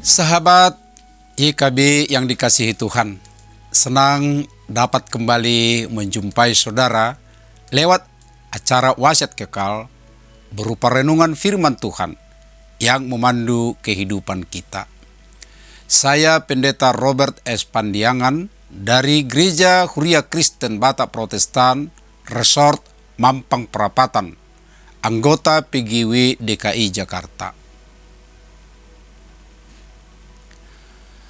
Sahabat YKB yang dikasihi Tuhan, senang dapat kembali menjumpai saudara lewat acara Wasiat Kekal berupa renungan firman Tuhan yang memandu kehidupan kita. Saya Pendeta Robert S. Pandiangan dari Gereja Huria Kristen Batak Protestan, Resort Mampang Perapatan, anggota PGW DKI Jakarta.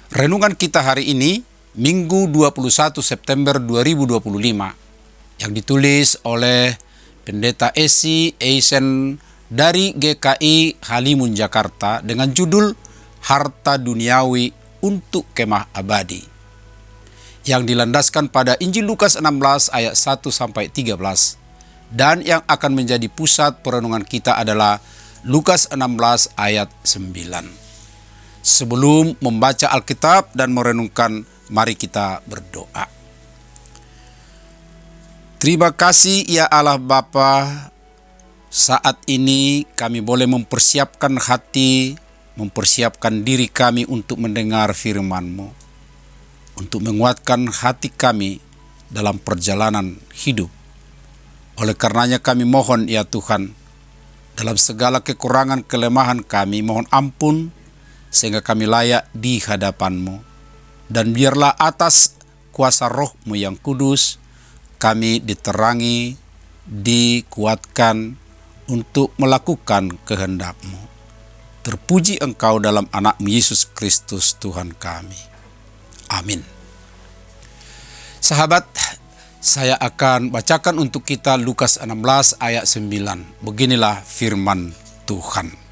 Renungan kita hari ini, Minggu 21 September 2025, yang ditulis oleh Pendeta Esi Eisen dari GKI Halimun Jakarta dengan judul Harta Duniawi untuk Kemah Abadi, yang dilandaskan pada Injil Lukas 16 ayat 1-13, dan yang akan menjadi pusat perenungan kita adalah Lukas 16 ayat 9. Sebelum membaca Alkitab dan merenungkan, mari kita berdoa. Terima kasih ya Allah Bapa, saat ini kami boleh mempersiapkan hati, mempersiapkan diri kami untuk mendengar firman-Mu, untuk menguatkan hati kami dalam perjalanan hidup. Oleh karenanya kami mohon ya Tuhan, dalam segala kekurangan kelemahan kami, mohon ampun, sehingga kami layak di hadapan-Mu. Dan biarlah atas kuasa Roh-Mu yang kudus, kami diterangi, dikuatkan untuk melakukan kehendak-Mu. Terpuji Engkau dalam anak-Mu Yesus Kristus Tuhan kami. Amin. Sahabat, saya akan bacakan untuk kita Lukas 16 ayat 9. Beginilah firman Tuhan.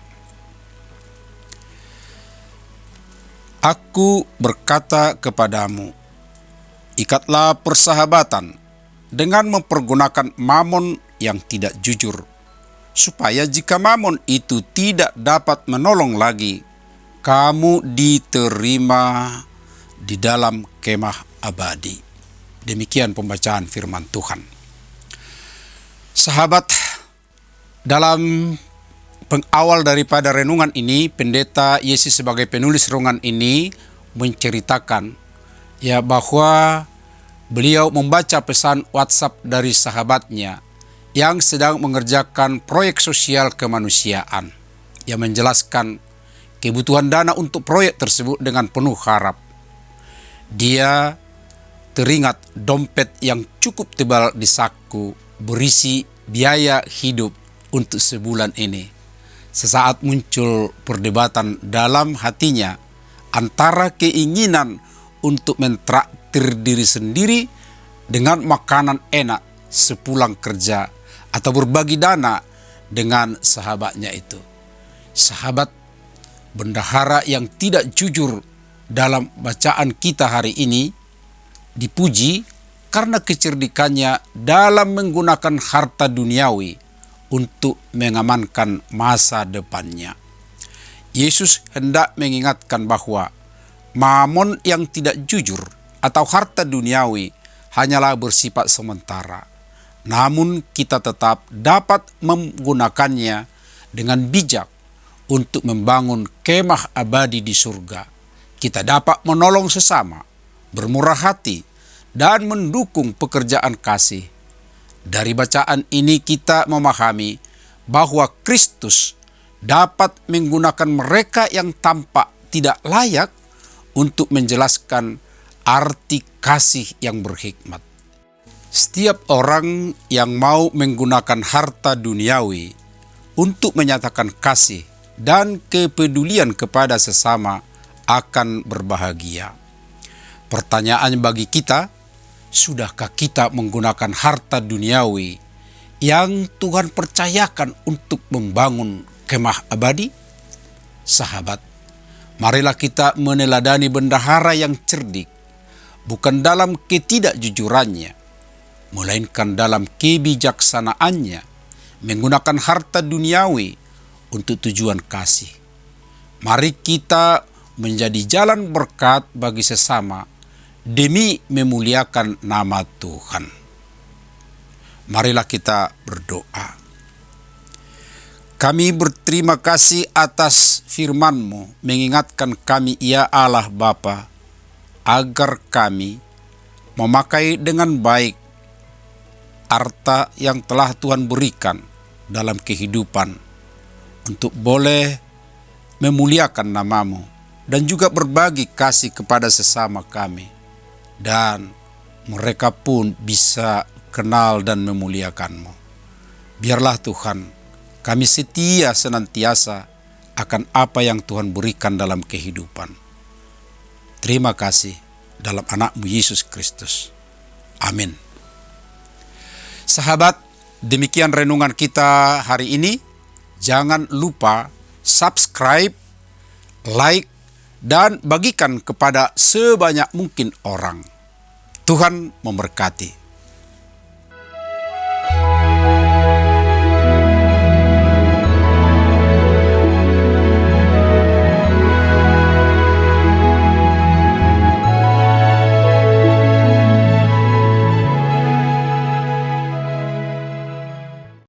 Aku berkata kepadamu, ikatlah persahabatan dengan mempergunakan mamon yang tidak jujur, supaya jika mamon itu tidak dapat menolong lagi, kamu diterima di dalam kemah abadi. Demikian pembacaan firman Tuhan. Sahabat, dalam pengawal daripada renungan ini, Pendeta Yesi sebagai penulis renungan ini menceritakan ya bahwa beliau membaca pesan WhatsApp dari sahabatnya yang sedang mengerjakan proyek sosial kemanusiaan, yang menjelaskan kebutuhan dana untuk proyek tersebut dengan penuh harap. Dia teringat dompet yang cukup tebal di saku berisi biaya hidup untuk sebulan ini. Sesaat muncul perdebatan dalam hatinya antara keinginan untuk mentraktir diri sendiri dengan makanan enak sepulang kerja atau berbagi dana dengan sahabatnya itu. Sahabat bendahara yang tidak jujur dalam bacaan kita hari ini dipuji karena kecerdikannya dalam menggunakan harta duniawi untuk mengamankan masa depannya. Yesus hendak mengingatkan bahwa mamon yang tidak jujur atau harta duniawi hanyalah bersifat sementara. Namun kita tetap dapat menggunakannya dengan bijak untuk membangun kemah abadi di surga. Kita dapat menolong sesama, bermurah hati, dan mendukung pekerjaan kasih. Dari bacaan ini kita memahami bahwa Kristus dapat menggunakan mereka yang tampak tidak layak untuk menjelaskan arti kasih yang berhikmat. Setiap orang yang mau menggunakan harta duniawi untuk menyatakan kasih dan kepedulian kepada sesama akan berbahagia. Pertanyaan bagi kita, sudahkah kita menggunakan harta duniawi yang Tuhan percayakan untuk membangun kemah abadi? Sahabat, marilah kita meneladani bendahara yang cerdik, bukan dalam ketidakjujurannya, melainkan dalam kebijaksanaannya, menggunakan harta duniawi untuk tujuan kasih. Mari kita menjadi jalan berkat bagi sesama, demi memuliakan nama Tuhan. Marilah kita berdoa. Kami berterima kasih atas firman-Mu mengingatkan kami, ya Allah Bapa, agar kami memakai dengan baik harta yang telah Tuhan berikan dalam kehidupan untuk boleh memuliakan nama-Mu dan juga berbagi kasih kepada sesama kami, dan mereka pun bisa kenal dan memuliakan-Mu. Biarlah Tuhan, kami setia senantiasa akan apa yang Tuhan berikan dalam kehidupan. Terima kasih dalam anak-Mu Yesus Kristus. Amin. Sahabat, demikian renungan kita hari ini. Jangan lupa subscribe, like, dan bagikan kepada sebanyak mungkin orang. Tuhan memberkati.